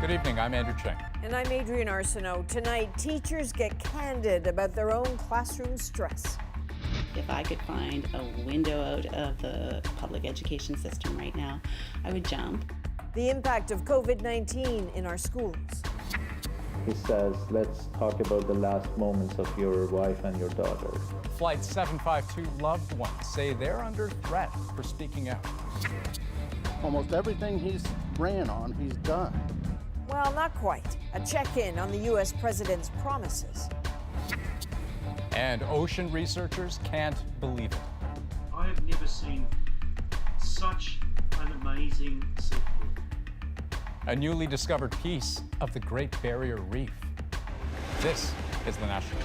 Good evening, I'm Andrew Cheng. And I'm Adrienne Arsenault. Tonight, teachers get candid about their own classroom stress. If I could find a window out of the public education system right now, I would jump. The impact of COVID-19 in our schools. He says, let's talk about the last moments of your wife and your daughter. Flight 752 loved ones say they're under threat for speaking out. Almost everything he's ran on, he's done. Well, not quite. A check-in on the U.S. president's promises. And ocean researchers can't believe it. I have never seen such an amazing sequel. A newly discovered piece of the Great Barrier Reef. This is the National.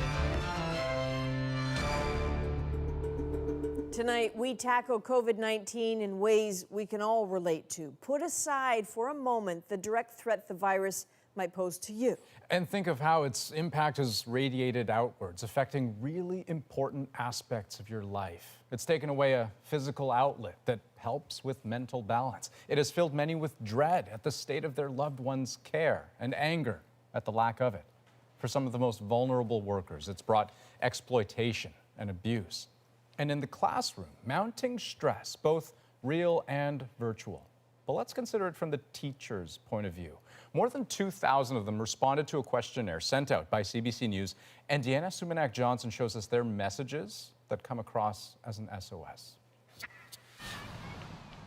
Tonight, we tackle COVID-19 in ways we can all relate to. Put aside for a moment the direct threat the virus might pose to you. And think of how its impact has radiated outwards, affecting really important aspects of your life. It's taken away a physical outlet that helps with mental balance. It has filled many with dread at the state of their loved one's care and anger at the lack of it. For some of the most vulnerable workers, it's brought exploitation and abuse. And in the classroom, mounting stress, both real and virtual. But let's consider it from the teacher's point of view. More than 2,000 of them responded to a questionnaire sent out by CBC News, and Deanna Sumanak-Johnson shows us their messages that come across as an SOS.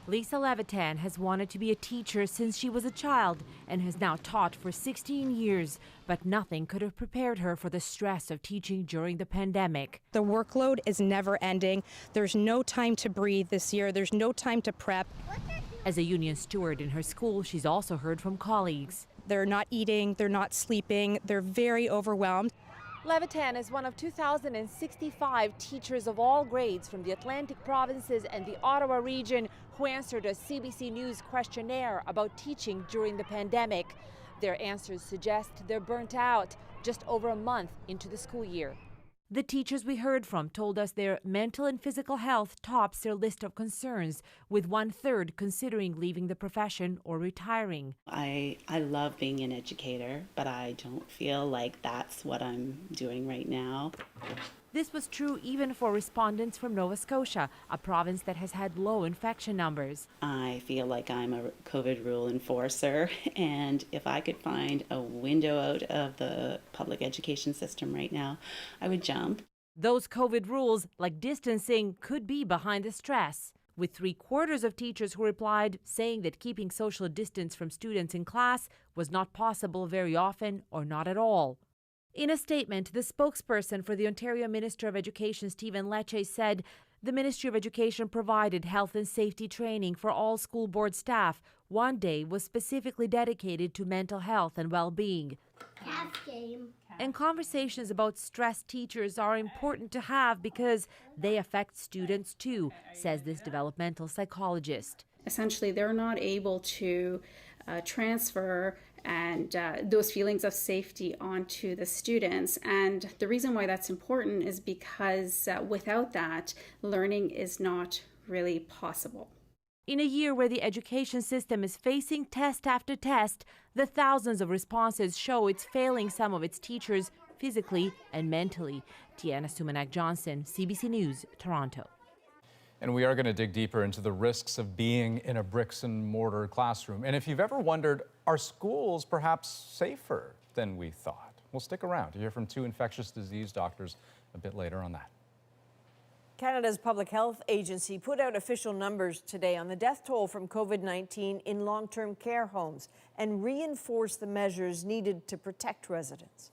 Lisa Levitan has wanted to be a teacher since she was a child and has now taught for 16 years, but nothing could have prepared her for the stress of teaching during the pandemic. The workload is never ending. There's no time to breathe this year. There's no time to prep. As a union steward in her school, she's also heard from colleagues. They're not eating, they're not sleeping, they're very overwhelmed. Levitan is one of 2,065 teachers of all grades from the Atlantic provinces and the Ottawa region who answered a CBC News questionnaire about teaching during the pandemic. Their answers suggest they're burnt out just over a month into the school year. The teachers we heard from told us their mental and physical health tops their list of concerns, with 1/3 considering leaving the profession or retiring. I love being an educator, but I don't feel like that's what I'm doing right now. This was true even for respondents from Nova Scotia, a province that has had low infection numbers. I feel like I'm a COVID rule enforcer, and if I could find a window out of the public education system right now, I would jump. Those COVID rules, like distancing, could be behind the stress, with 3/4 of teachers who replied saying that keeping social distance from students in class was not possible very often or not at all. In a statement, the spokesperson for the Ontario Minister of Education, Stephen Lecce, said the Ministry of Education provided health and safety training for all school board staff. One day was specifically dedicated to mental health and well-being. And conversations about stressed teachers are important to have because they affect students too, says this developmental psychologist. Essentially, they're not able to transfer and those feelings of safety onto the students. And the reason why that's important is because without that, learning is not really possible. In a year where the education system is facing test after test, the thousands of responses show it's failing some of its teachers physically and mentally. Deanna Sumanak-Johnson, CBC News, Toronto. And we are going to dig deeper into the risks of being in a bricks and mortar classroom. And if you've ever wondered, are schools perhaps safer than we thought? Well, stick around to hear from 2 infectious disease doctors a bit later on that. Canada's Public Health Agency put out official numbers today on the death toll from COVID-19 in long-term care homes and reinforced the measures needed to protect residents.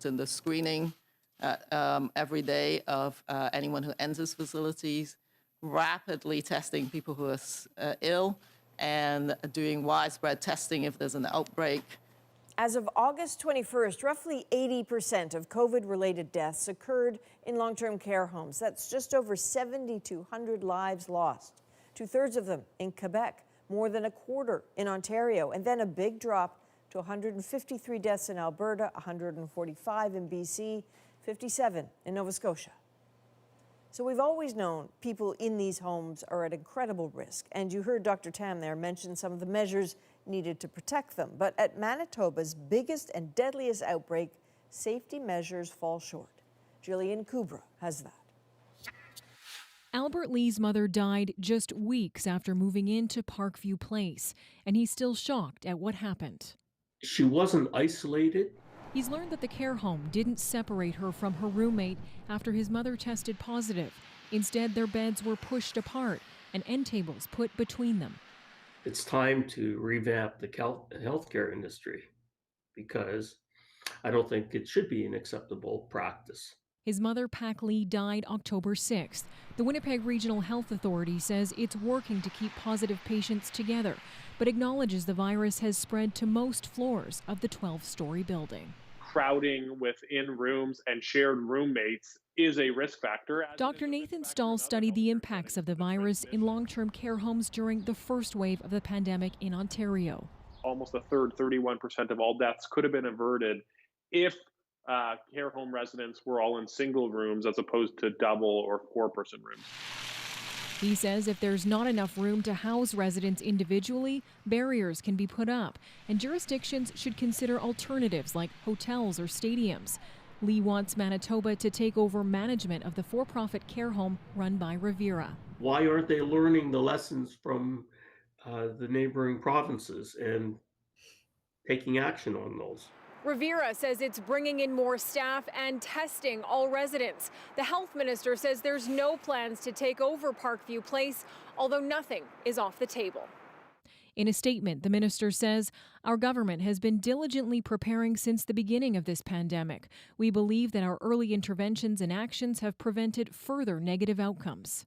In the screening every day of anyone who enters facilities, rapidly testing people who are ill, and doing widespread testing if there's an outbreak. As of August 21st, roughly 80% of COVID-related deaths occurred in long-term care homes. That's just over 7,200 lives lost. 2/3 of them in Quebec, more than 1/4 in Ontario, and then a big drop to 153 deaths in Alberta, 145 in BC, 57 in Nova Scotia. So we've always known people in these homes are at incredible risk. And you heard Dr. Tam there mention some of the measures needed to protect them. But at Manitoba's biggest and deadliest outbreak, safety measures fall short. Jillian Kubra has that. Albert Lee's mother died just weeks after moving into Parkview Place, and he's still shocked at what happened. She wasn't isolated. He's learned that the care home didn't separate her from her roommate after his mother tested positive. Instead, their beds were pushed apart and end tables put between them. It's time to revamp the healthcare industry because I don't think it should be an acceptable practice. His mother, Pac Lee, died October 6th. The Winnipeg Regional Health Authority says it's working to keep positive patients together, but acknowledges the virus has spread to most floors of the 12-story building. Crowding within rooms and shared roommates is a risk factor. Dr. Nathan Stahl studied the impacts of the virus in long-term care homes during the first wave of the pandemic in Ontario. Almost a third, 31% of all deaths could have been averted if care home residents were all in single rooms as opposed to double or four-person rooms. He says if there's not enough room to house residents individually, barriers can be put up, and jurisdictions should consider alternatives like hotels or stadiums. Lee wants Manitoba to take over management of the for-profit care home run by Revera. Why aren't they learning the lessons from the neighboring provinces and taking action on those? Revera says it's bringing in more staff and testing all residents. The health minister says there's no plans to take over Parkview Place, although nothing is off the table. In a statement, the minister says, "Our government has been diligently preparing since the beginning of this pandemic. We believe that our early interventions and actions have prevented further negative outcomes."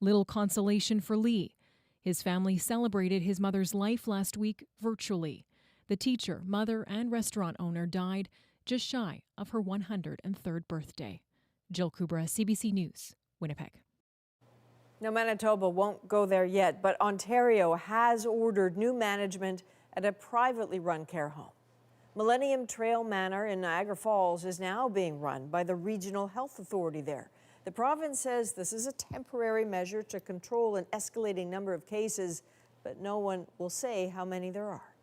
Little consolation for Lee. His family celebrated his mother's life last week virtually. The teacher, mother, and restaurant owner died just shy of her 103rd birthday. Jill Kubra, CBC News, Winnipeg. Now, Manitoba won't go there yet, but Ontario has ordered new management at a privately run care home. Millennium Trail Manor in Niagara Falls is now being run by the Regional Health Authority there. The province says this is a temporary measure to control an escalating number of cases, but no one will say how many there are.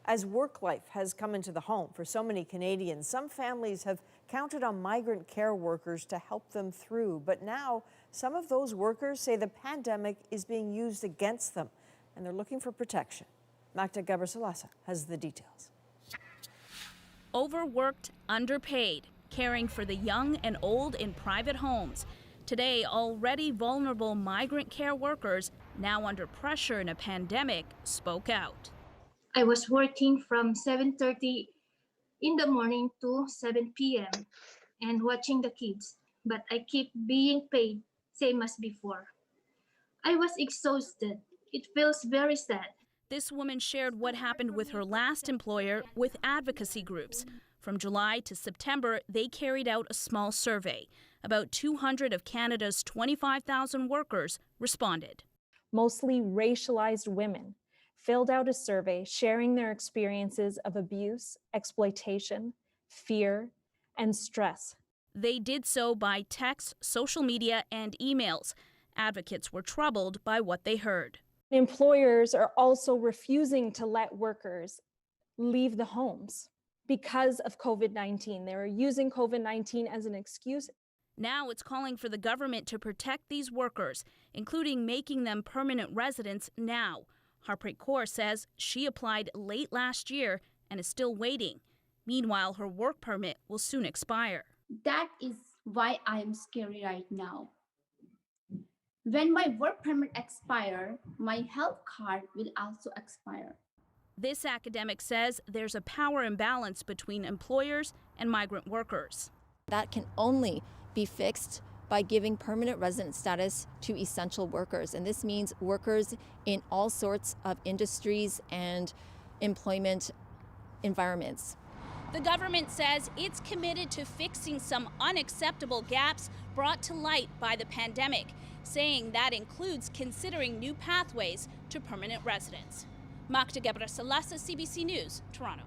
As work life has come into the home for so many Canadians, some families have counted on migrant care workers to help them through. But now, some of those workers say the pandemic is being used against them, and they're looking for protection. Magda Gabrisalasa has the details. Overworked, underpaid, caring for the young and old in private homes. Today, already vulnerable migrant care workers, now under pressure in a pandemic, spoke out. I was working from 7:30 in the morning to 7 p.m. and watching the kids, but I keep being paid same as before. I was exhausted. It feels very sad. This woman shared what happened with her last employer with advocacy groups. From July to September, they carried out a small survey. About 200 of Canada's 25,000 workers responded. Mostly racialized women filled out a survey sharing their experiences of abuse, exploitation, fear, and stress. They did so by text, social media, and emails. Advocates were troubled by what they heard. Employers are also refusing to let workers leave the homes because of COVID-19. They're using COVID-19 as an excuse. Now it's calling for the government to protect these workers, including making them permanent residents now. Harpreet Kaur says she applied late last year and is still waiting. Meanwhile, her work permit will soon expire. That is why I am scary right now. When my work permit expires, my health card will also expire. This academic says there's a power imbalance between employers and migrant workers. That can only be fixed by giving permanent resident status to essential workers. And this means workers in all sorts of industries and employment environments. The government says it's committed to fixing some unacceptable gaps brought to light by the pandemic, saying that includes considering new pathways to permanent residence. Magda Gabrisalasa, CBC News, Toronto.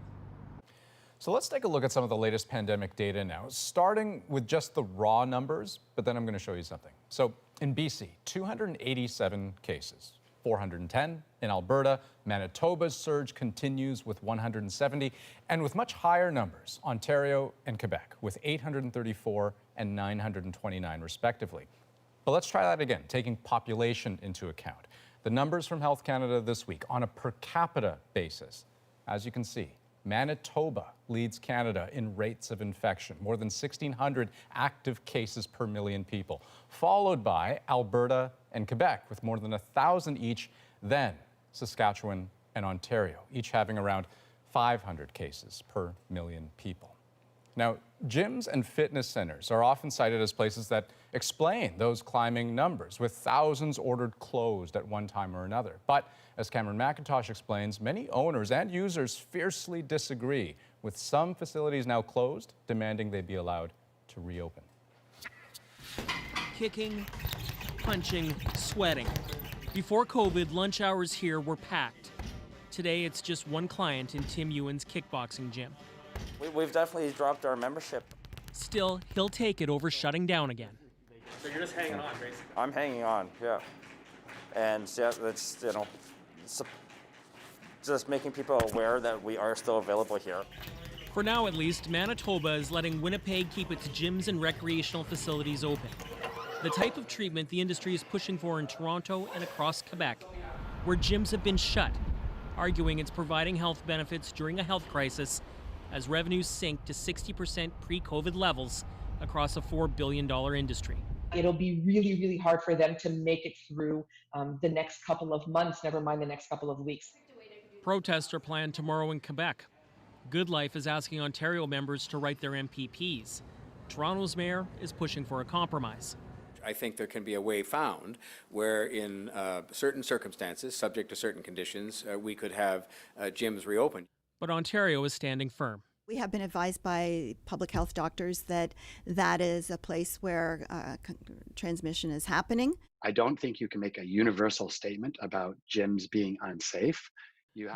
So let's take a look at some of the latest pandemic data now, starting with just the raw numbers, but then I'm going to show you something. So in BC, 287 cases, 410 in in Alberta. Manitoba's surge continues with 170, and with much higher numbers, Ontario and Quebec with 834 and 929 respectively. But let's try that again, taking population into account. The numbers from Health Canada this week on a per capita basis. As you can see, Manitoba leads Canada in rates of infection, more than 1,600 active cases per million people, followed by Alberta and Quebec with more than 1,000 each, then Saskatchewan and Ontario, each having around 500 cases per million people. Now, gyms and fitness centers are often cited as places that explain those climbing numbers, with thousands ordered closed at one time or another. But as Cameron McIntosh explains, many owners and users fiercely disagree, with some facilities now closed, demanding they be allowed to reopen. Kicking, punching, sweating. Before COVID, lunch hours here were packed. Today, it's just one client in Tim Ewan's kickboxing gym. We've definitely dropped our membership. Still, he'll take it over shutting down again. So you're just hanging on, basically? I'm hanging on, yeah. And yeah, that's, you know, just making people aware that we are still available here. For now, at least, Manitoba is letting Winnipeg keep its gyms and recreational facilities open. The type of treatment the industry is pushing for in Toronto and across Quebec, where gyms have been shut, arguing it's providing health benefits during a health crisis as revenues sink to 60% pre-COVID levels across a $4 billion industry. It'll be really, really hard for them to make it through the next couple of months, never mind the next couple of weeks. Protests are planned tomorrow in Quebec. Good Life is asking Ontario members to write their MPPs. Toronto's mayor is pushing for a compromise. I think there can be a way found where in certain circumstances, subject to certain conditions, we could have gyms reopened. But Ontario is standing firm. We have been advised by public health doctors that that is a place where transmission is happening. I don't think you can make a universal statement about gyms being unsafe.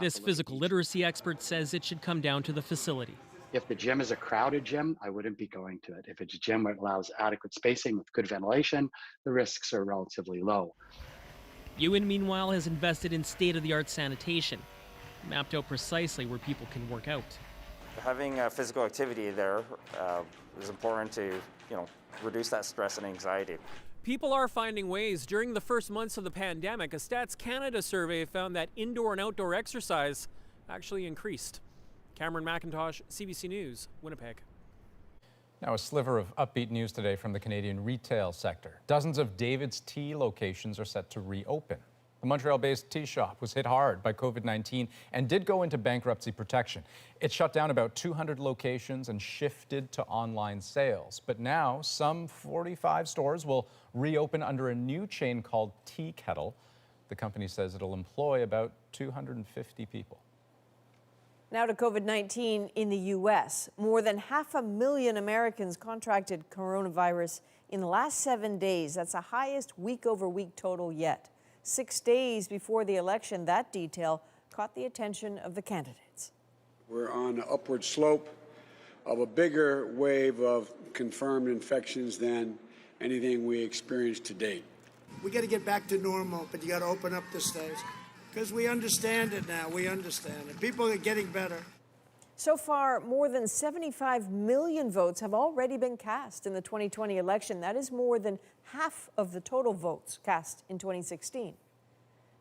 This physical literacy expert says it should come down to the facility. If the gym is a crowded gym, I wouldn't be going to it. If it's a gym that allows adequate spacing with good ventilation, the risks are relatively low. Ewan, meanwhile, has invested in state-of-the-art sanitation, mapped out precisely where people can work out. Having physical activity there is important to, reduce that stress and anxiety. People are finding ways. During the first months of the pandemic, a Stats Canada survey found that indoor and outdoor exercise actually increased. Cameron McIntosh, CBC News, Winnipeg. Now, a sliver of upbeat news today from the Canadian retail sector. Dozens of David's Tea locations are set to reopen. The Montreal-based tea shop was hit hard by COVID-19 and did go into bankruptcy protection. It shut down about 200 locations and shifted to online sales. But now, some 45 stores will reopen under a new chain called Tea Kettle. The company says it'll employ about 250 people. Now to COVID-19 in the U.S. More than 500,000 Americans contracted coronavirus in the last 7 days. That's the highest week-over-week total yet. 6 days before the election, that detail caught the attention of the candidates. We're on an upward slope of a bigger wave of confirmed infections than anything we experienced to date. We got to get back to normal, but you got to open up the states. Because we understand it now, we understand it. People are getting better. So far, more than 75 million votes have already been cast in the 2020 election. That is more than half of the total votes cast in 2016.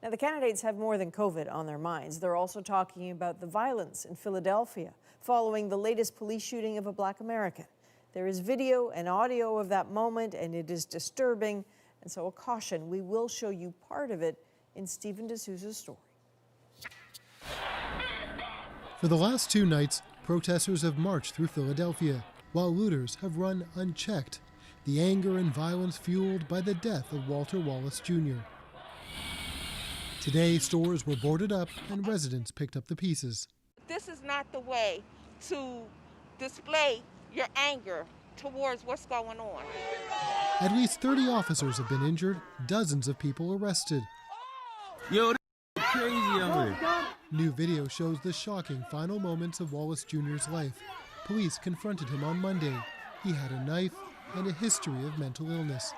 Now, the candidates have more than COVID on their minds. They're also talking about the violence in Philadelphia following the latest police shooting of a Black American. There is video and audio of that moment, and it is disturbing. And so a caution, we will show you part of it in Stephen D'Souza's story. For the last 2 nights, protesters have marched through Philadelphia, while looters have run unchecked, the anger and violence fueled by the death of Walter Wallace Jr. Today, stores were boarded up and residents picked up the pieces. This is not the way to display your anger towards what's going on. At least 30 officers have been injured, dozens of people arrested. Yo, crazy, young. New video shows the shocking final moments of Wallace Jr.'s life. Police confronted him on Monday. He had a knife and a history of mental illness.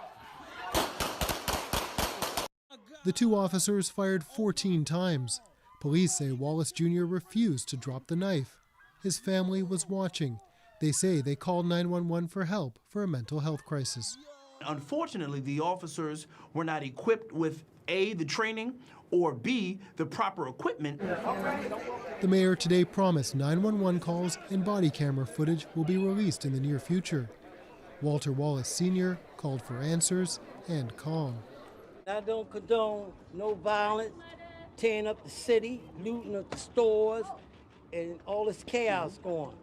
The two officers fired 14 times. Police say Wallace Jr. refused to drop the knife. His family was watching. They say they called 911 for help for a mental health crisis. Unfortunately, the officers were not equipped with A, the training, or B, the proper equipment. The mayor today promised 911 calls and body camera footage will be released in the near future. Walter Wallace Sr. called for answers and calm. I don't condone no violence, tearing up the city, looting up the stores, and all this chaos going.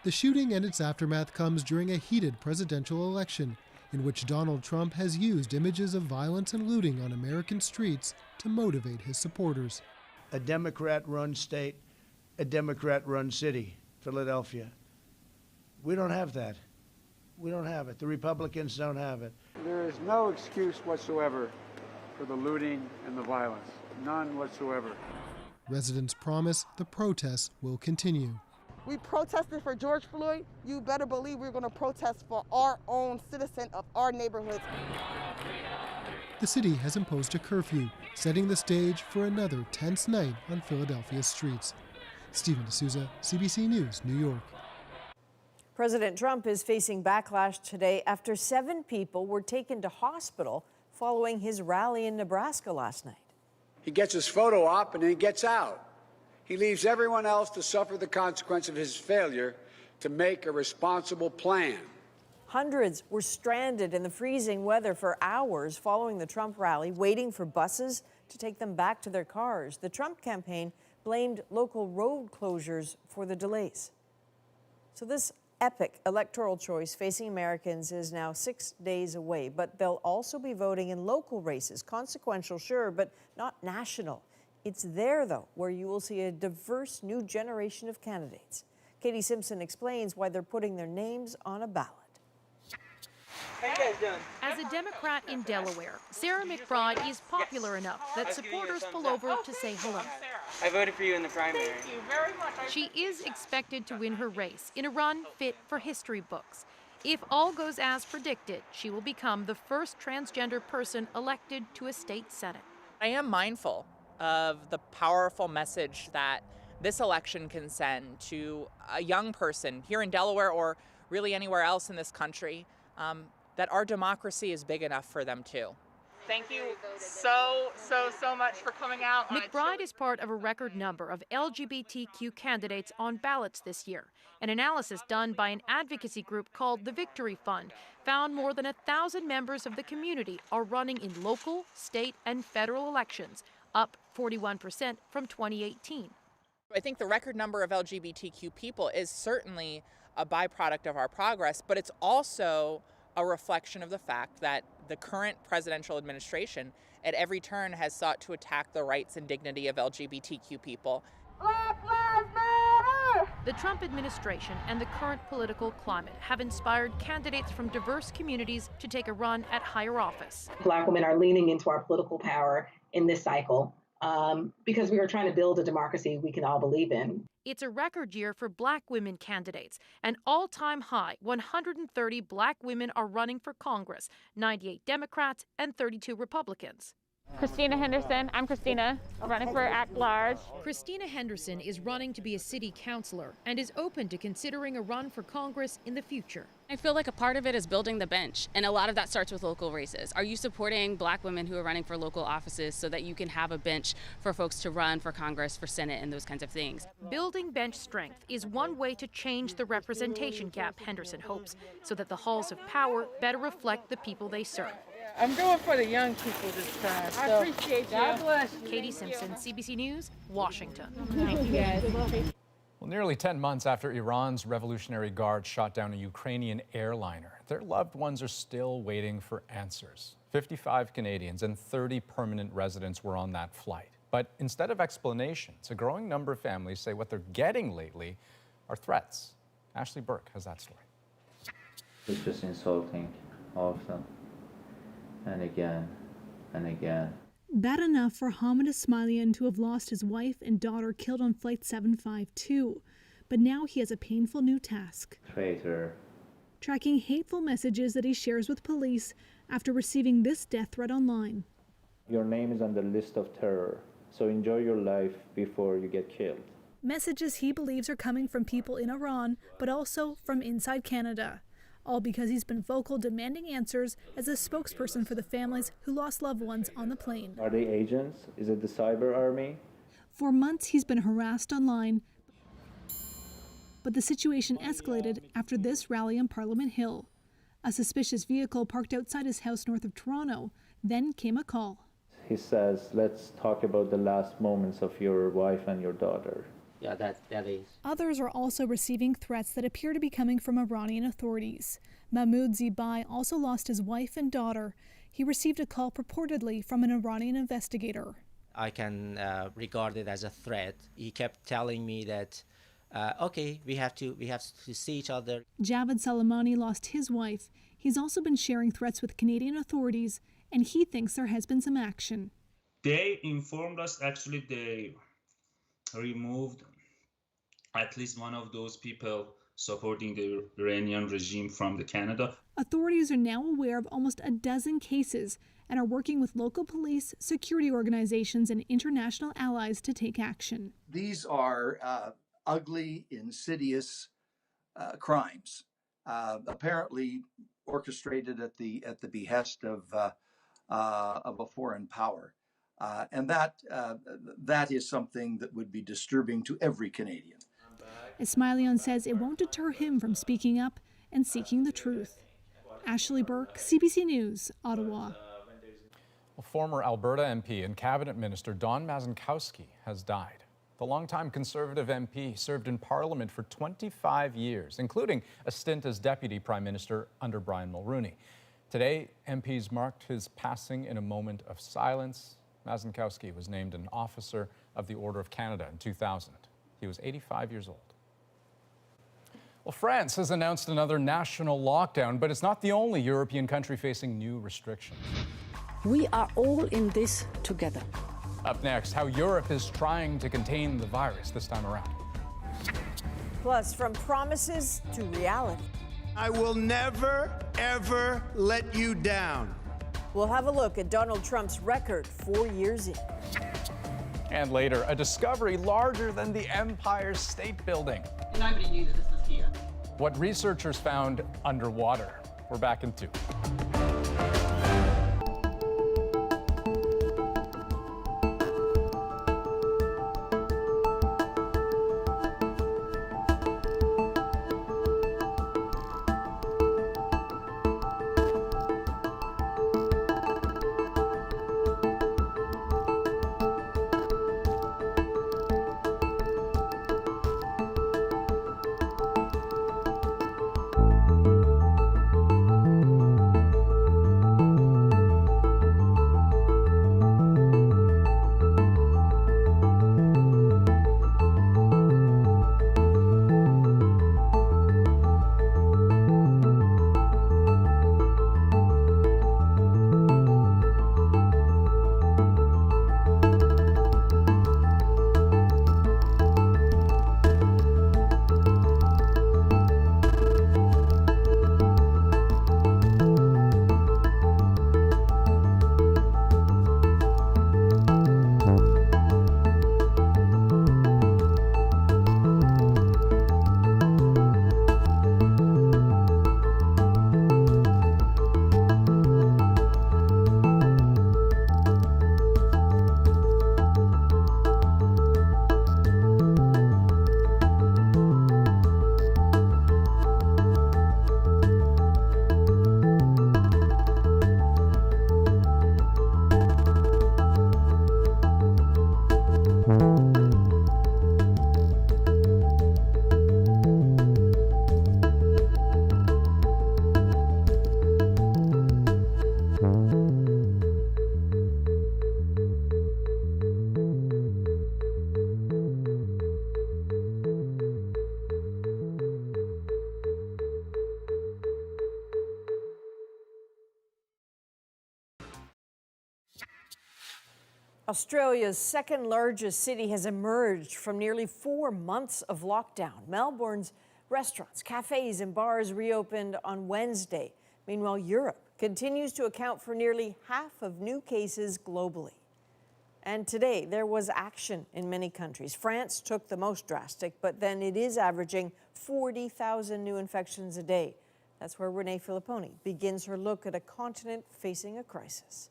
The shooting and its aftermath comes during a heated presidential election in which Donald Trump has used images of violence and looting on American streets to motivate his supporters. A Democrat-run state, a Democrat-run city, Philadelphia. We don't have that. We don't have it. The Republicans don't have it. There is no excuse whatsoever for the looting and the violence. None whatsoever. Residents promise the protests will continue. We protested for George Floyd. You better believe we're going to protest for our own citizen of our neighborhoods. The city has imposed a curfew, setting the stage for another tense night on Philadelphia's streets. Stephen D'Souza, CBC News, New York. President Trump is facing backlash today after 7 people were taken to hospital following his rally in Nebraska last night. He gets his photo op and then gets out. He leaves everyone else to suffer the consequence of his failure to make a responsible plan. Hundreds were stranded in the freezing weather for hours following the Trump rally, waiting for buses to take them back to their cars. The Trump campaign blamed local road closures for the delays. So this epic electoral choice facing Americans is now 6 days away, but they'll also be voting in local races, consequential, sure, but not national. It's there, though, where you will see a diverse new generation of candidates. Katie Simpson explains why they're putting their names on a ballot. How you guys doing? As a Democrat in Delaware, Sarah McBride is popular enough that supporters pull over to say hello. I voted for you in the primary. Thank you very much. She is expected to win her race in a run fit for history books. If all goes as predicted, she will become the first transgender person elected to a state senate. I am mindful of the powerful message that this election can send to a young person here in Delaware or really anywhere else in this country, that our democracy is big enough for them too. Thank you so much for coming out. McBride is part of a record number of LGBTQ candidates on ballots this year. An analysis done by an advocacy group called the Victory Fund found more than 1,000 members of the community are running in local, state, and federal elections, up 41% from 2018. I think the record number of LGBTQ people is certainly a byproduct of our progress, but it's also a reflection of the fact that the current presidential administration at every turn has sought to attack the rights and dignity of LGBTQ people. Black Lives Matter! The Trump administration and the current political climate have inspired candidates from diverse communities to take a run at higher office. Black women are leaning into our political power in this cycle because we are trying to build a democracy we can all believe in. It's a record year for Black women candidates. An all-time high, 130 Black women are running for Congress, 98 Democrats and 32 Republicans. Christina Henderson. I'm Christina, running for at-large. Christina Henderson is running to be a city councilor and is open to considering a run for Congress in the future. I feel like a part of it is building the bench, and a lot of that starts with local races. Are you supporting Black women who are running for local offices so that you can have a bench for folks to run for Congress, for Senate, and those kinds of things? Building bench strength is one way to change the representation gap, Henderson hopes, so that the halls of power better reflect the people they serve. I'm going for the young people this time. I appreciate you. God bless you. Katie Simpson, CBC News, Washington. Thank you, guys. Well, nearly 10 months after Iran's Revolutionary Guard shot down a Ukrainian airliner, their loved ones are still waiting for answers. 55 Canadians and 30 permanent residents were on that flight. But instead of explanations, a growing number of families say what they're getting lately are threats. Ashley Burke has that story. It's just insulting, all of them. And again, and again. Bad enough for Hamid Ismailian to have lost his wife and daughter killed on Flight 752. But now he has a painful new task. Traitor. Tracking hateful messages that he shares with police after receiving this death threat online. Your name is on the list of terror, so enjoy your life before you get killed. Messages he believes are coming from people in Iran, but also from inside Canada. All because he's been vocal demanding answers as a spokesperson for the families who lost loved ones on the plane. Are they agents? Is it the cyber army? For months, he's been harassed online, but the situation escalated after this rally on Parliament Hill. A suspicious vehicle parked outside his house north of Toronto. Then came a call. He says, let's talk about the last moments of your wife and your daughter. Yeah, that is. Others are also receiving threats that appear to be coming from Iranian authorities. Mahmoud Zibai also lost his wife and daughter. He received a call purportedly from an Iranian investigator. I can regard it as a threat. He kept telling me that, okay, we have to see each other. Javad Salamani lost his wife. He's also been sharing threats with Canadian authorities, and he thinks there has been some action. They informed us, actually, they removed at least one of those people supporting the Iranian regime from the Canada. Authorities are now aware of almost a dozen cases and are working with local police, security organizations, and international allies to take action. These are ugly, insidious crimes, apparently orchestrated at the behest of a foreign power. And that is something that would be disturbing to every Canadian. Ismailian says it won't deter him from speaking up and seeking the truth. Ashley Burke, CBC News, Ottawa. Well, former Alberta MP and Cabinet Minister Don Mazankowski has died. The longtime Conservative MP served in Parliament for 25 years, including a stint as Deputy Prime Minister under Brian Mulroney. Today, MPs marked his passing in a moment of silence. Mazankowski was named an Officer of the Order of Canada in 2000. He was 85 years old. Well, France has announced another national lockdown, but it's not the only European country facing new restrictions. We are all in this together. Up next, how Europe is trying to contain the virus this time around. Plus, from promises to reality. I will never, ever let you down. We'll have a look at Donald Trump's record 4 years in. And later, a discovery larger than the Empire State Building. Nobody knew that this was here. What researchers found underwater. We're back in 2. Australia's second largest city has emerged from nearly 4 months of lockdown. Melbourne's restaurants, cafes, and bars reopened on Wednesday. Meanwhile, Europe continues to account for nearly half of new cases globally. And today, there was action in many countries. France took the most drastic, but then it is averaging 40,000 new infections a day. That's where Renee Filipponi begins her look at a continent facing a crisis.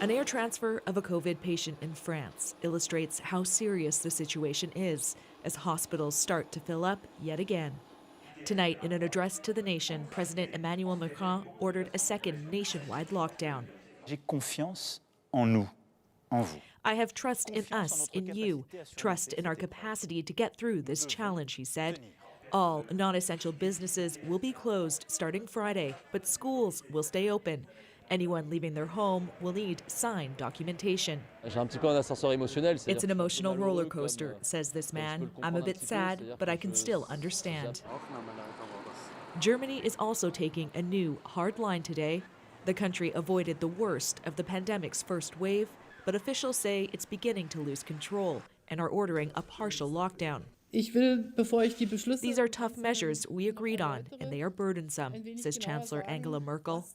An air transfer of a COVID patient in France illustrates how serious the situation is as hospitals start to fill up yet again. Tonight, in an address to the nation, President Emmanuel Macron ordered a second nationwide lockdown. J'ai confiance en nous, en vous. I have trust in us, in you, trust in our capacity to get through this challenge, he said. All non-essential businesses will be closed starting Friday, but schools will stay open. Anyone leaving their home will need signed documentation. It's an emotional roller coaster, says this man. I'm a bit sad, but I can still understand. Germany is also taking a new hard line today. The country avoided the worst of the pandemic's first wave, but officials say it's beginning to lose control and are ordering a partial lockdown. These are tough measures we agreed on, and they are burdensome, says Chancellor Angela Merkel.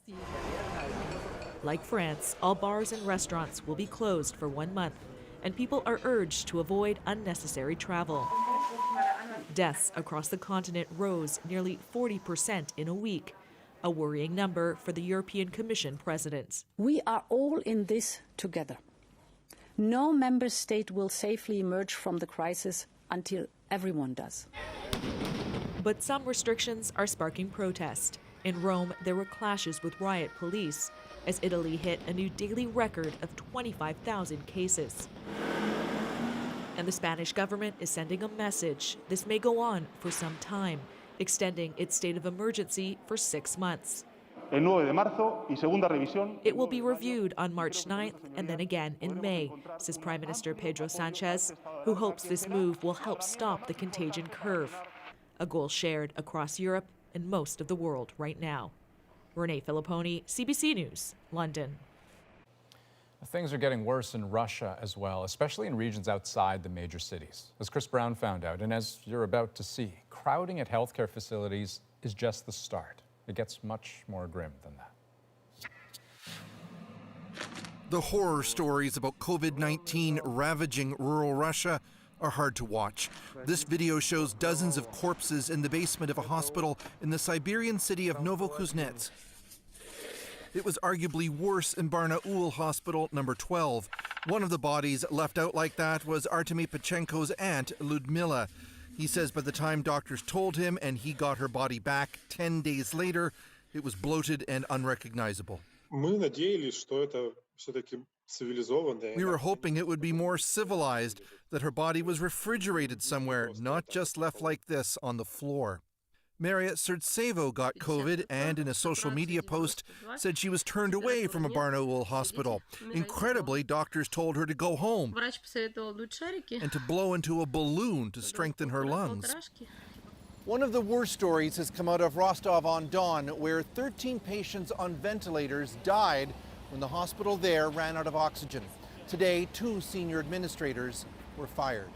Like France, all bars and restaurants will be closed for 1 month, and people are urged to avoid unnecessary travel. Deaths across the continent rose nearly 40% in a week, a worrying number for the European Commission presidents. We are all in this together. No member state will safely emerge from the crisis until everyone does. But some restrictions are sparking protest. In Rome, there were clashes with riot police as Italy hit a new daily record of 25,000 cases. And the Spanish government is sending a message. This may go on for some time, extending its state of emergency for 6 months. It will be reviewed on March 9th and then again in May, says Prime Minister Pedro Sanchez, who hopes this move will help stop the contagion curve, a goal shared across Europe and most of the world right now. Renee Filipponi, CBC News, London. Things are getting worse in Russia as well, especially in regions outside the major cities. As Chris Brown found out, and as you're about to see, crowding at healthcare facilities is just the start. It gets much more grim than that. The horror stories about COVID-19 ravaging rural Russia are hard to watch. This video shows dozens of corpses in the basement of a hospital in the Siberian city of Novokuznetsk. It was arguably worse in Barnaul Hospital number 12. One of the bodies left out like that was Artemy Pachenko's aunt, Ludmila. He says by the time doctors told him and he got her body back 10 days later, it was bloated and unrecognizable. We were hoping it would be more civilized, that her body was refrigerated somewhere, not just left like this on the floor. Maria Sertsevo got COVID and in a social media post said she was turned away from a Barnaul hospital. Incredibly, doctors told her to go home and to blow into a balloon to strengthen her lungs. One of the worst stories has come out of Rostov-on-Don, where 13 patients on ventilators died when the hospital there ran out of oxygen. Today, 2 senior administrators were fired.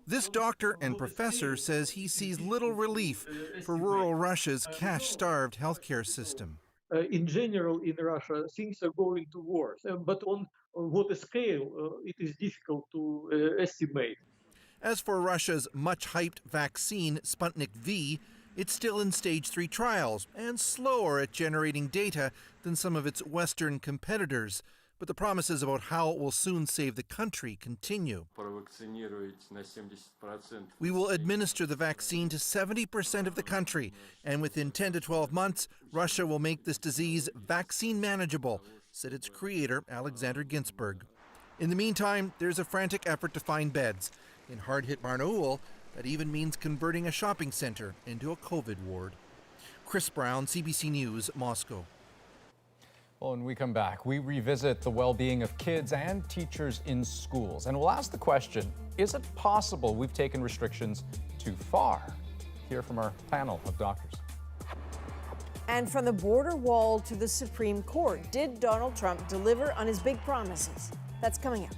This doctor and professor says he sees little relief for rural Russia's cash-starved healthcare system. In general, in Russia, things are going to worse, but on what scale, it is difficult to estimate. As for Russia's much-hyped vaccine, Sputnik V, it's still in stage 3 trials and slower at generating data than some of its Western competitors. But the promises about how it will soon save the country continue. We will administer the vaccine to 70% of the country, and within 10 to 12 months, Russia will make this disease vaccine manageable, said its creator, Alexander Ginsburg. In the meantime, there's a frantic effort to find beds. In hard-hit Barnaul, that even means converting a shopping center into a COVID ward. Chris Brown, CBC News, Moscow. Well, when we come back, we revisit the well-being of kids and teachers in schools. And we'll ask the question, is it possible we've taken restrictions too far? Hear from our panel of doctors. And from the border wall to the Supreme Court, did Donald Trump deliver on his big promises? That's coming up.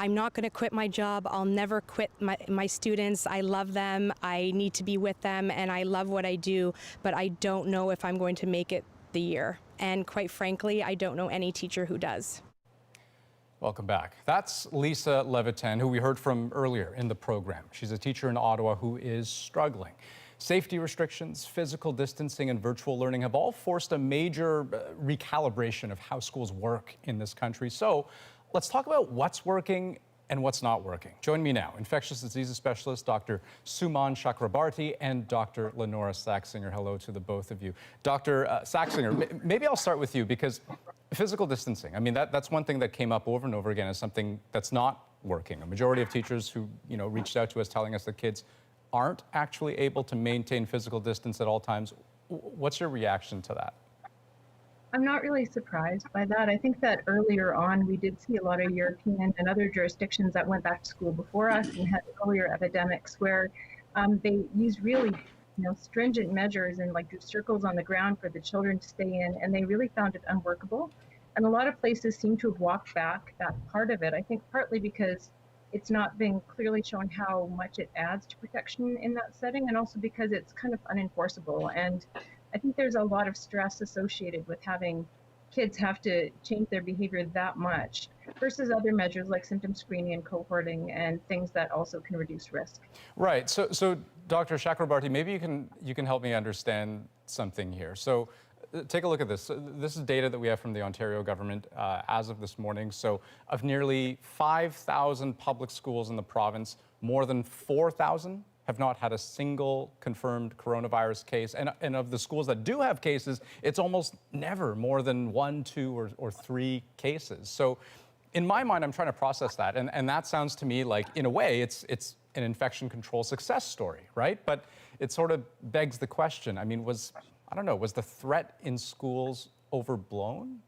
I'm not going to quit my job. I'll never quit my students. I love them. I need to be with them, and I love what I do, but I don't know if I'm going to make it the year. And quite frankly, I don't know any teacher who does. Welcome back. That's Lisa Levitan, who we heard from earlier in the program. She's a teacher in Ottawa who is struggling. Safety restrictions, physical distancing, and virtual learning have all forced a major recalibration of how schools work in this country. So let's talk about what's working and what's not working. Join me now, infectious diseases specialist Dr. Suman Chakrabarti and Dr. Lenora Saxinger. Hello to the both of you. Dr. Saxinger, maybe I'll start with you because physical distancing, I mean, that's one thing that came up over and over again as something that's not working. A majority of teachers who, reached out to us telling us that kids aren't actually able to maintain physical distance at all times. What's your reaction to that? I'm not really surprised by that. I think that earlier on, we did see a lot of European and other jurisdictions that went back to school before us and had earlier epidemics where they used really stringent measures and like drew circles on the ground for the children to stay in, and they really found it unworkable. And a lot of places seem to have walked back that part of it. I think partly because it's not been clearly shown how much it adds to protection in that setting, and also because it's kind of unenforceable. And I think there's a lot of stress associated with having kids have to change their behavior that much versus other measures like symptom screening and cohorting and things that also can reduce risk. Right. So Dr. Chakrabarti, maybe you can help me understand something here. So take a look at this. This is data that we have from the Ontario government as of this morning. So of nearly 5,000 public schools in the province, more than 4,000 have not had a single confirmed coronavirus case. And of the schools that do have cases, it's almost never more than 1, 2, or 3 cases. So in my mind, I'm trying to process that. And that sounds to me like, in a way, it's an infection control success story, right? But it sort of begs the question. I mean, was the threat in schools overblown?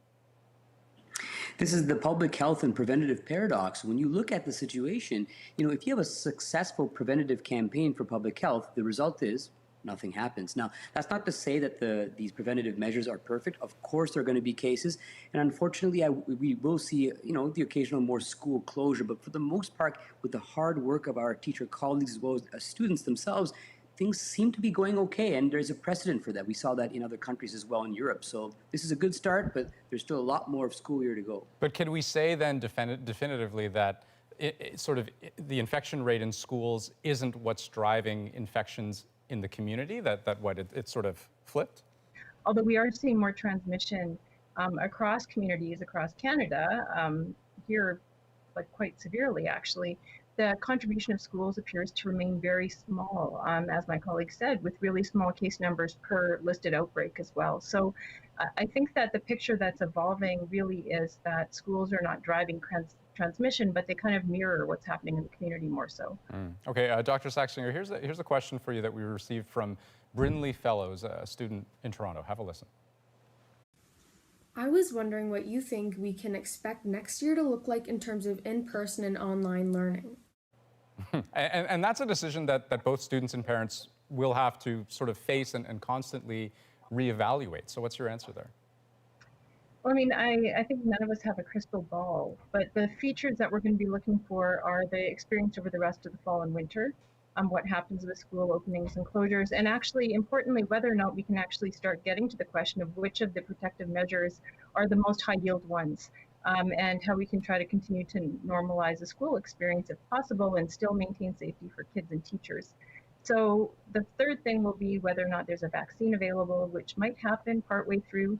This is the public health and preventative paradox. When you look at the situation, if you have a successful preventative campaign for public health, the result is nothing happens. Now, that's not to say that these preventative measures are perfect. Of course, there are going to be cases. And unfortunately, we will see, the occasional more school closure. But for the most part, with the hard work of our teacher colleagues as well as students themselves, things seem to be going okay, and there's a precedent for that. We saw that in other countries as well in Europe. So this is a good start, but there's still a lot more of school year to go. But can we say then definitively that the infection rate in schools isn't what's driving infections in the community, that it's sort of flipped? Although we are seeing more transmission across communities, across Canada, here like quite severely actually, the contribution of schools appears to remain very small, as my colleague said, with really small case numbers per listed outbreak as well. So I think that the picture that's evolving really is that schools are not driving transmission, but they kind of mirror what's happening in the community more so. Okay, Dr. Saxinger, here's a question for you that we received from Brinley Fellows, a student in Toronto. Have a listen. I was wondering what you think we can expect next year to look like in terms of in-person and online learning. And that's a decision that both students and parents will have to sort of face and constantly reevaluate. So what's your answer there? Well, I mean, I think none of us have a crystal ball, but the features that we're going to be looking for are the experience over the rest of the fall and winter, what happens with school openings and closures, and actually, importantly, whether or not we can actually start getting to the question of which of the protective measures are the most high yield ones. And how we can try to continue to normalize the school experience if possible and still maintain safety for kids and teachers. So the third thing will be whether or not there's a vaccine available, which might happen partway through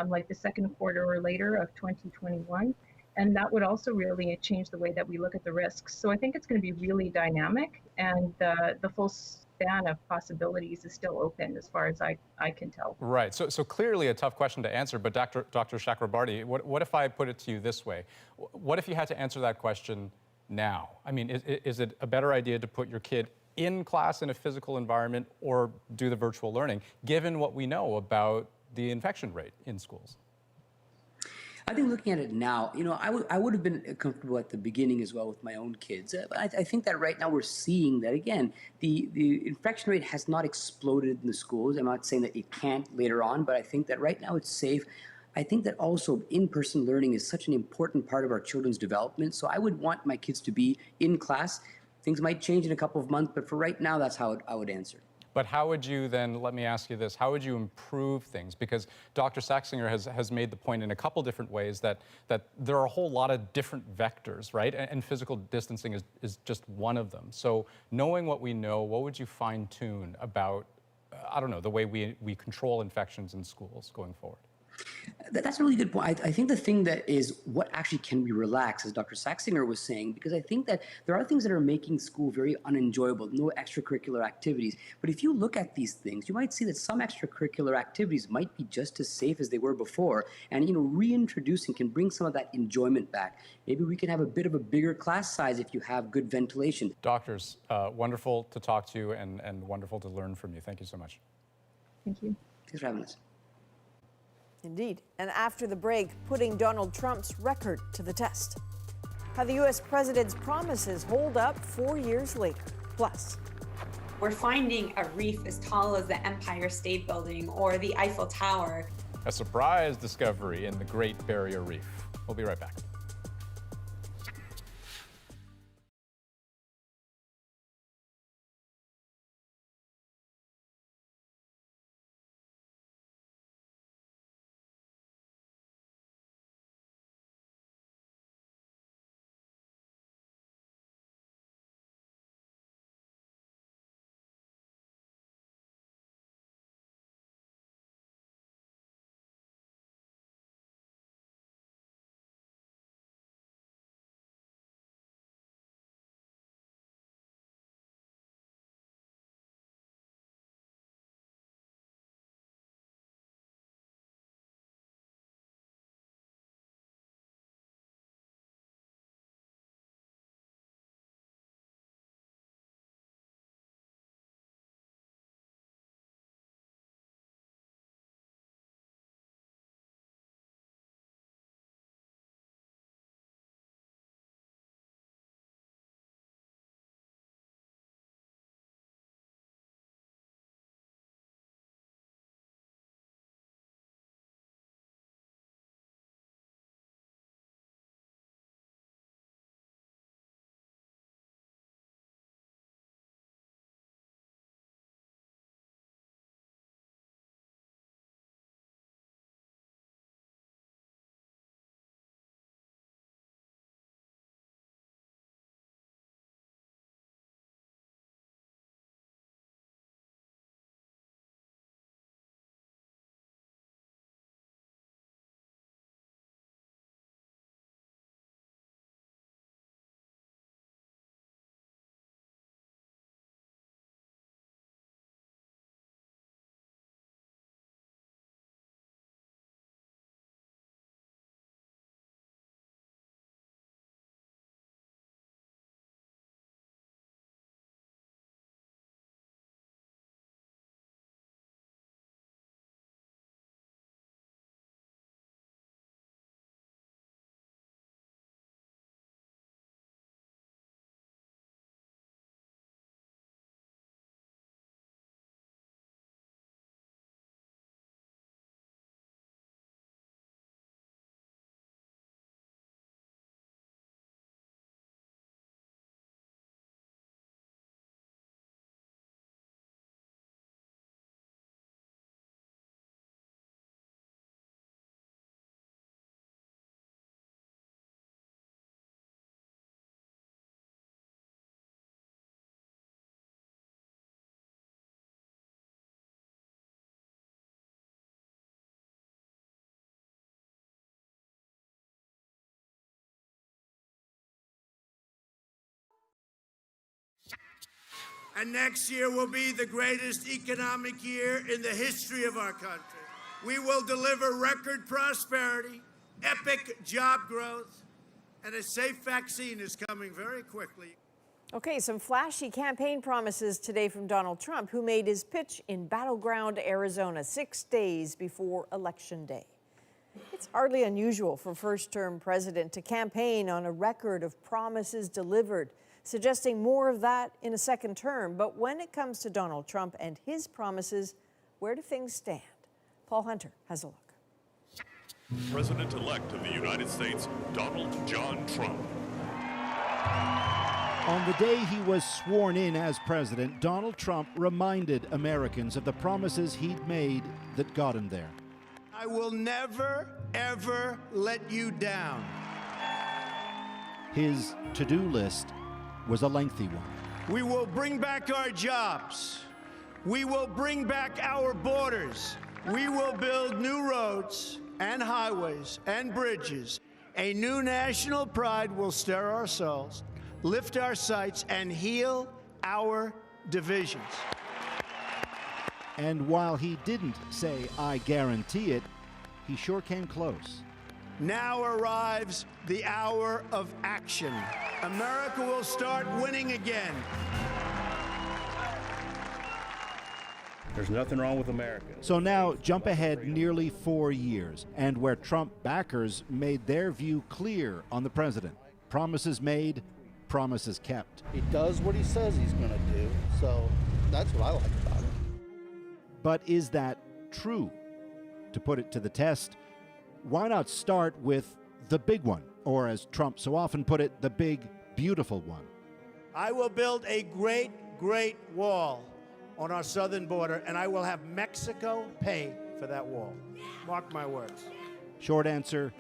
like the second quarter or later of 2021. And that would also really change the way that we look at the risks. So I think it's going to be really dynamic, and the full span of possibilities is still open as far as I can tell. Right. So clearly a tough question to answer, but Dr. Chakrabarti, what if I put it to you this way? What if you had to answer that question now? I mean, is it a better idea to put your kid in class in a physical environment or do the virtual learning, given what we know about the infection rate in schools? I think looking at it now, I would have been comfortable at the beginning as well with my own kids. I think that right now we're seeing that, again, the infection rate has not exploded in the schools. I'm not saying that it can't later on, but I think that right now it's safe. I think that also in-person learning is such an important part of our children's development. So I would want my kids to be in class. Things might change in a couple of months, but for right now, that's how I would answer. But how would you then, let me ask you this, how would you improve things? Because Dr. Saxinger has made the point in a couple different ways that there are a whole lot of different vectors, right? And physical distancing is just one of them. So knowing what we know, what would you fine tune about, I don't know, the way we control infections in schools going forward? That's a really good point. I think the thing that is what actually can we relax, as Dr. Saxinger was saying, because I think that there are things that are making school very unenjoyable, no extracurricular activities. But if you look at these things, you might see that some extracurricular activities might be just as safe as they were before. And, reintroducing can bring some of that enjoyment back. Maybe we can have a bit of a bigger class size if you have good ventilation. Doctors, wonderful to talk to you and wonderful to learn from you. Thank you so much. Thank you. Thanks for having us. Indeed. And after the break, putting Donald Trump's record to the test. How the U.S. president's promises hold up 4 years later. Plus, we're finding a reef as tall as the Empire State Building or the Eiffel Tower. A surprise discovery in the Great Barrier Reef. We'll be right back. And next year will be the greatest economic year in the history of our country. We will deliver record prosperity, epic job growth, and a safe vaccine is coming very quickly. okay, some flashy campaign promises today from Donald Trump, who made his pitch in battleground Arizona 6 days before Election Day. It's hardly unusual for first-term president to campaign on a record of promises delivered, suggesting more of that in a second term. But when it comes to Donald Trump and his promises, where do things stand? Paul Hunter has a look. President-elect of the United States, Donald John Trump. On the day he was sworn in as president, Donald Trump reminded Americans of the promises he'd made that got him there. I will never, ever let you down. His to-do list was a lengthy one. We will bring back our jobs. We will bring back our borders. We will build new roads and highways and bridges. A new national pride will stir our souls, lift our sights, and heal our divisions. And while he didn't say, "I guarantee it," he sure came close. Now arrives the hour of action. America will start winning again. There's nothing wrong with America. So now jump ahead nearly 4 years, and where Trump backers made their view clear on the president. Promises made, promises kept. He does what he says he's going to do, so that's what I like about him. But is that true? To put it to the test, why not start with the big one, or as Trump so often put it, the big, beautiful one? I will build a great, great wall on our southern border, and I will have Mexico pay for that wall. Mark my words. Short answer,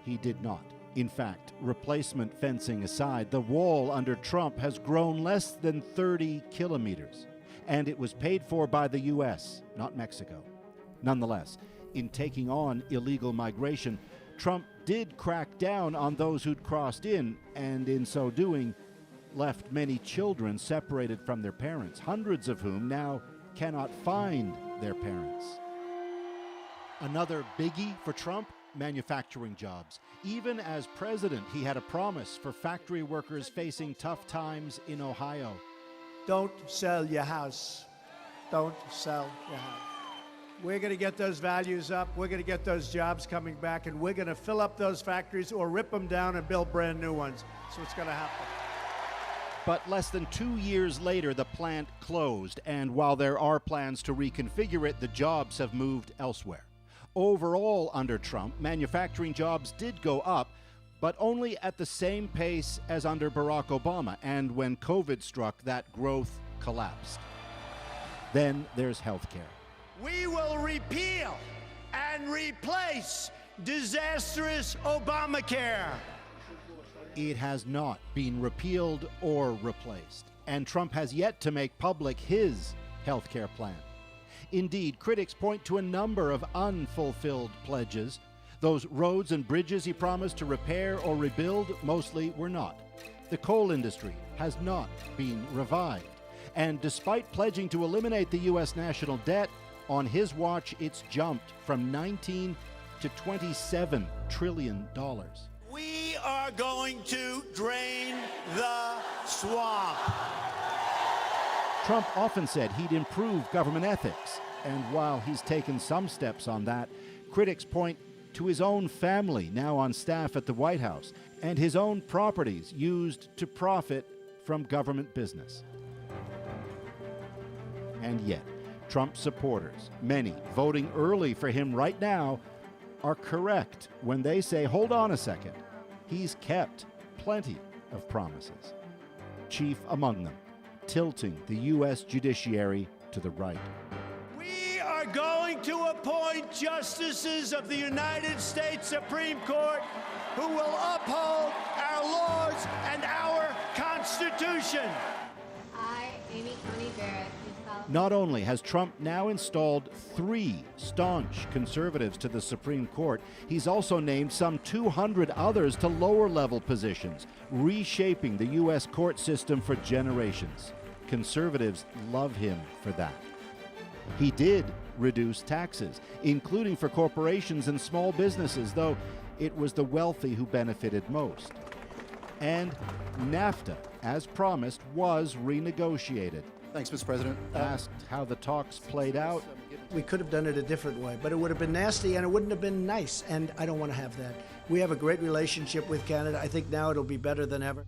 he did not. In fact, replacement fencing aside, the wall under Trump has grown less than 30 kilometers, and it was paid for by the U.S., not Mexico. Nonetheless, in taking on illegal migration, Trump did crack down on those who'd crossed in, and in so doing, left many children separated from their parents, hundreds of whom now cannot find their parents. Another biggie for Trump, manufacturing jobs. Even as president, he had a promise for factory workers facing tough times in Ohio. Don't sell your house. Don't sell your house. We're going to get those values up. We're going to get those jobs coming back, and we're going to fill up those factories or rip them down and build brand new ones. That's what's going to happen. But less than 2 years later, the plant closed, and while there are plans to reconfigure it, the jobs have moved elsewhere. Overall, under Trump, manufacturing jobs did go up, but only at the same pace as under Barack Obama, and when COVID struck, that growth collapsed. Then there's healthcare. We will repeal and replace disastrous Obamacare. It has not been repealed or replaced, and Trump has yet to make public his healthcare plan. Indeed, critics point to a number of unfulfilled pledges. Those roads and bridges he promised to repair or rebuild mostly were not. The coal industry has not been revived. And despite pledging to eliminate the U.S. national debt, on his watch it's jumped from $19 to $27 trillion. We are going to drain the swamp. Trump often said he'd improve government ethics, and while he's taken some steps on that, critics point to his own family now on staff at the White House and his own properties used to profit from government business. And yet, Trump supporters, many voting early for him right now, are correct when they say, hold on a second, he's kept plenty of promises. Chief among them, tilting the U.S. judiciary to the right. We are going to appoint justices of the United States Supreme Court who will uphold our laws and our Constitution. I, Amy Coney Barrett. Not only has Trump now installed 3 staunch conservatives to the Supreme Court, he's also named some 200 others to lower-level positions, reshaping the U.S. court system for generations. Conservatives love him for that. He did reduce taxes, including for corporations and small businesses, though it was the wealthy who benefited most. And NAFTA, as promised, was renegotiated. Thanks, Mr. President. Asked how the talks played out. We could have done it a different way, but it would have been nasty and it wouldn't have been nice, and I don't want to have that. We have a great relationship with Canada. I think now it'll be better than ever.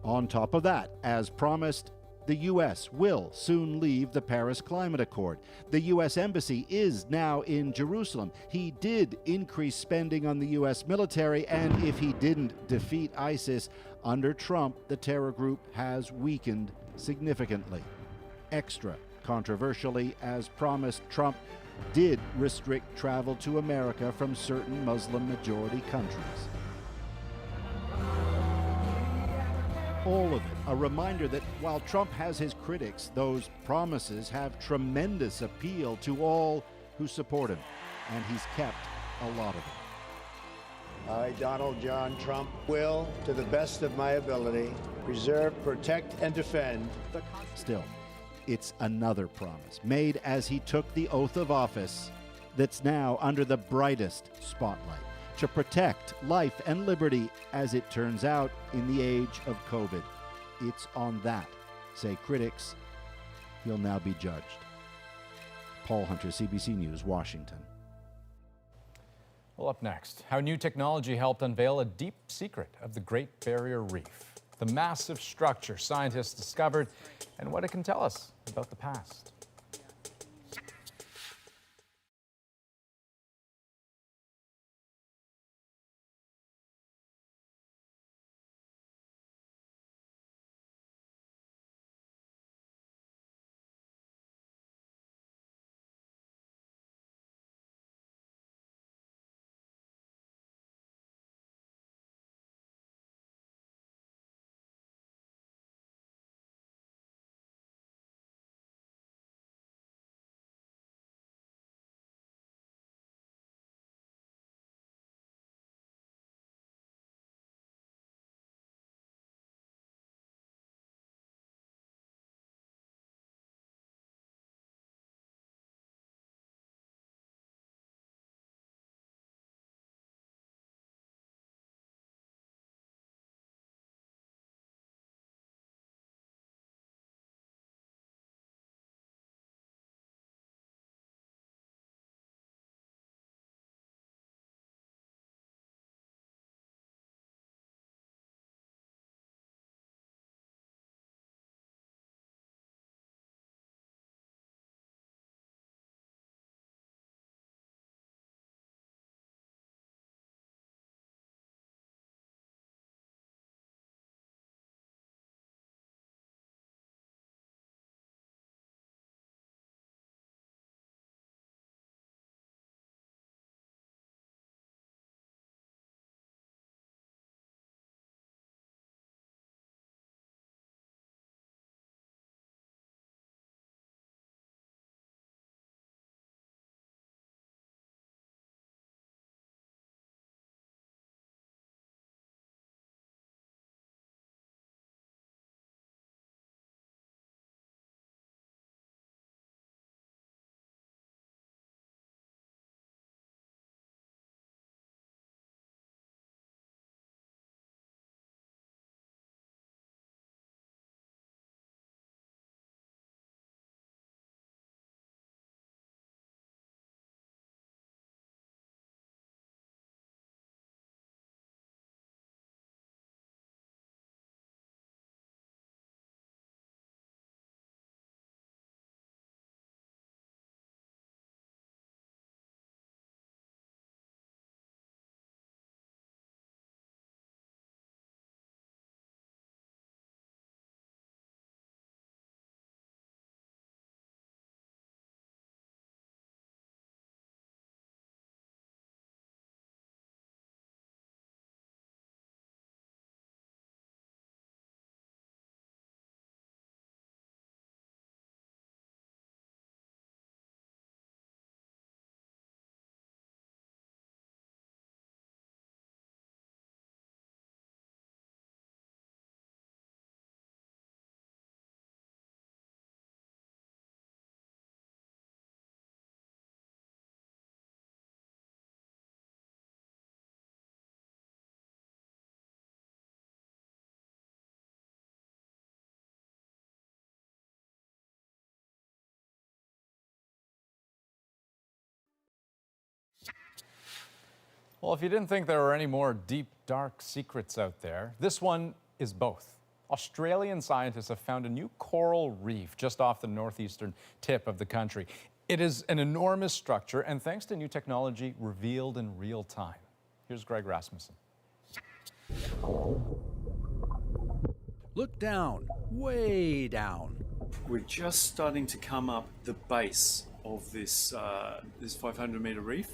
On top of that, as promised, The U.S. will soon leave the Paris Climate Accord. The U.S. Embassy is now in Jerusalem. He did increase spending on the U.S. military, and if he didn't defeat ISIS, under Trump, the terror group has weakened significantly. Extra controversially, as promised, Trump did restrict travel to America from certain Muslim-majority countries. All of it a reminder that while Trump has his critics, those promises have tremendous appeal to all who support him, and he's kept a lot of them. I, Donald John Trump, will, to the best of my ability, preserve, protect, and defend the Constitution. Still, it's another promise made as he took the oath of office that's now under the brightest spotlight, to protect life and liberty, as it turns out, in the age of COVID. It's on that, say critics, he'll now be judged. Paul Hunter, CBC News, Washington. Well, up next, how new technology helped unveil a deep secret of the Great Barrier Reef, the massive structure scientists discovered, and what it can tell us about the past. Well, if you didn't think there were any more deep, dark secrets out there, this one is both. Australian scientists have found a new coral reef just off the northeastern tip of the country. It is an enormous structure, and thanks to new technology, revealed in real time. Here's Greg Rasmussen. Look down, way down. We're just starting to come up the base of this 500-meter reef.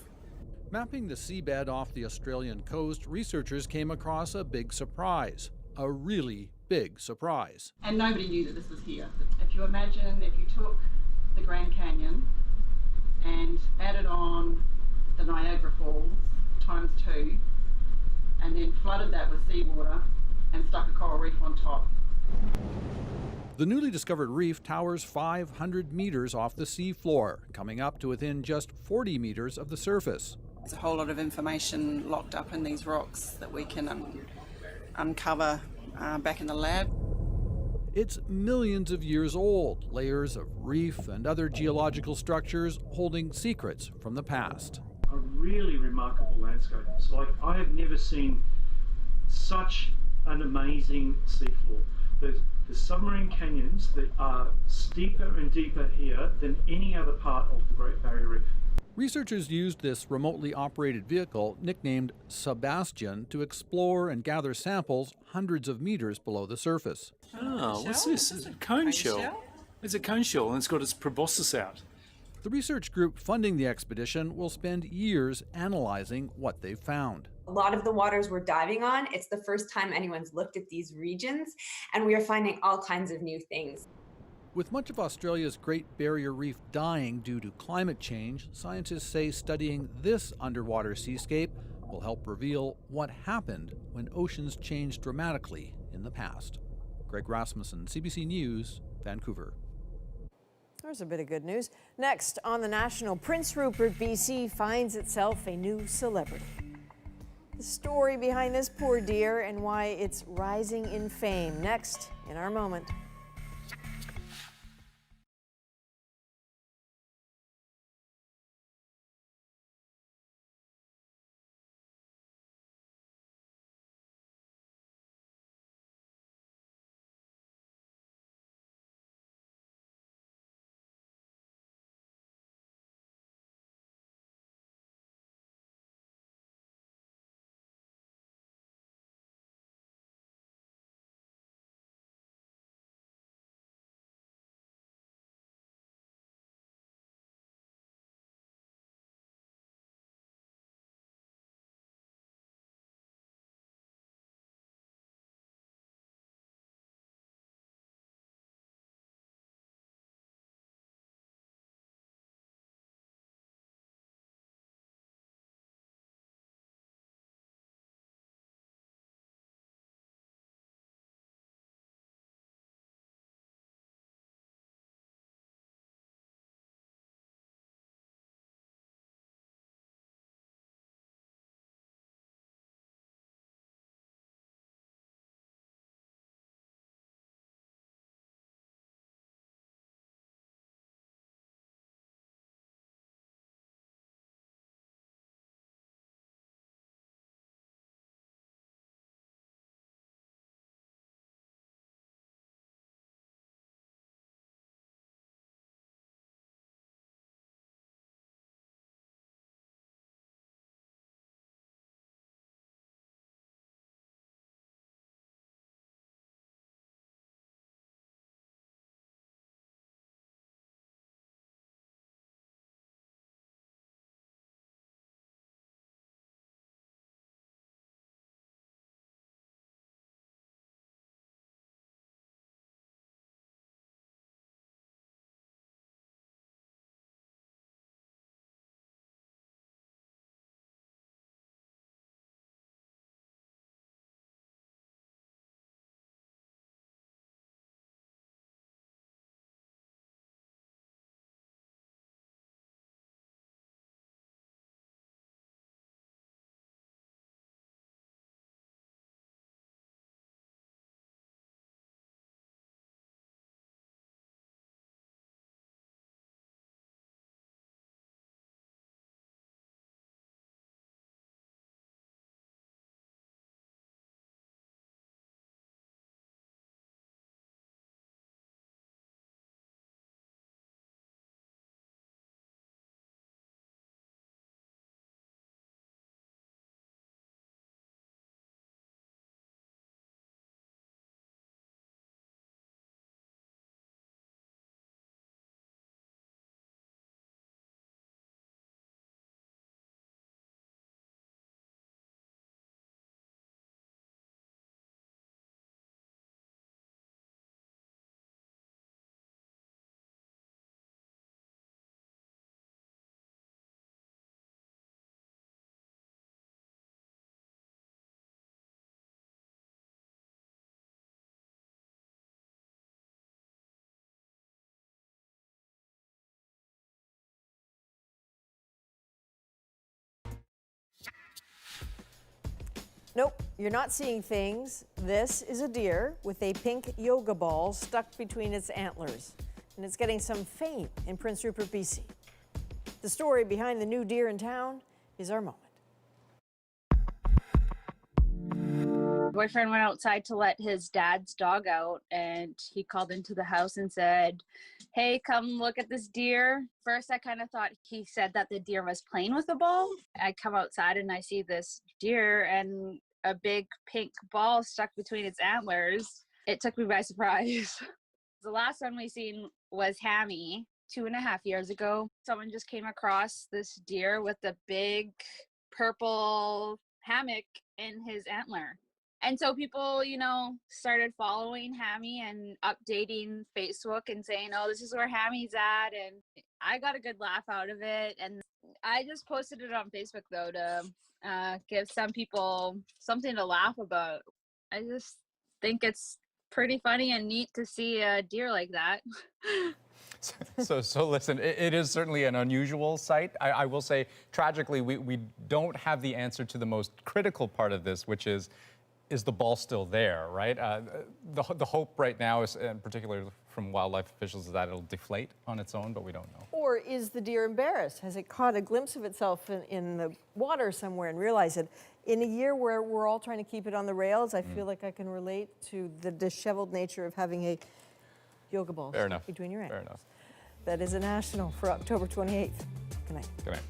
Mapping the seabed off the Australian coast, researchers came across a big surprise. A really big surprise. And nobody knew that this was here. If you imagine if you took the Grand Canyon and added on the Niagara Falls ×2 and then flooded that with seawater and stuck a coral reef on top. The newly discovered reef towers 500 meters off the seafloor, coming up to within just 40 meters of the surface. There's a whole lot of information locked up in these rocks that we can uncover back in the lab. It's millions of years old, layers of reef and other geological structures holding secrets from the past. A really remarkable landscape. It's like I have never seen such an amazing seafloor. The submarine canyons that are steeper and deeper here than any other part of the Great Barrier Reef. Researchers used this remotely operated vehicle, nicknamed Sebastian, to explore and gather samples hundreds of meters below the surface. Oh, what's this? It's a cone shell. It's a cone shell and it's got its proboscis out. The research group funding the expedition will spend years analyzing what they've found. A lot of the waters we're diving on, it's the first time anyone's looked at these regions, and we are finding all kinds of new things. With much of Australia's Great Barrier Reef dying due to climate change, scientists say studying this underwater seascape will help reveal what happened when oceans changed dramatically in the past. Greg Rasmussen, CBC News, Vancouver. There's a bit of good news. Next on the National, Prince Rupert, BC finds itself a new celebrity. The story behind this poor deer and why it's rising in fame. Next in our moment. Nope, you're not seeing things. This is a deer with a pink yoga ball stuck between its antlers, and it's getting some fame in Prince Rupert, BC. The story behind the new deer in town is our moment. Boyfriend went outside to let his dad's dog out, and he called into the house and said, "Hey, come look at this deer." First, I kind of thought he said that the deer was playing with the ball. I come outside and I see this deer and a big pink ball stuck between its antlers. It took me by surprise. The last one we seen was Hammy 2.5 years ago. Someone just came across this deer with a big purple hammock in his antler. And so people, started following Hammy and updating Facebook and saying, "Oh, this is where Hammy's at." And I got a good laugh out of it. And I just posted it on Facebook, though, to give some people something to laugh about. I just think it's pretty funny and neat to see a deer like that. So listen, it is certainly an unusual sight. I will say, tragically, we don't have the answer to the most critical part of this, which is the ball still there, right? The hope right now is, and particularly from wildlife officials, is that it'll deflate on its own, but we don't know. Or is the deer embarrassed? Has it caught a glimpse of itself in the water somewhere and realized it? In a year where we're all trying to keep it on the rails, I feel like I can relate to the disheveled nature of having a yoga ball Fair enough. between your hands. Fair enough. That is a national for October 28th. Good night. Good night.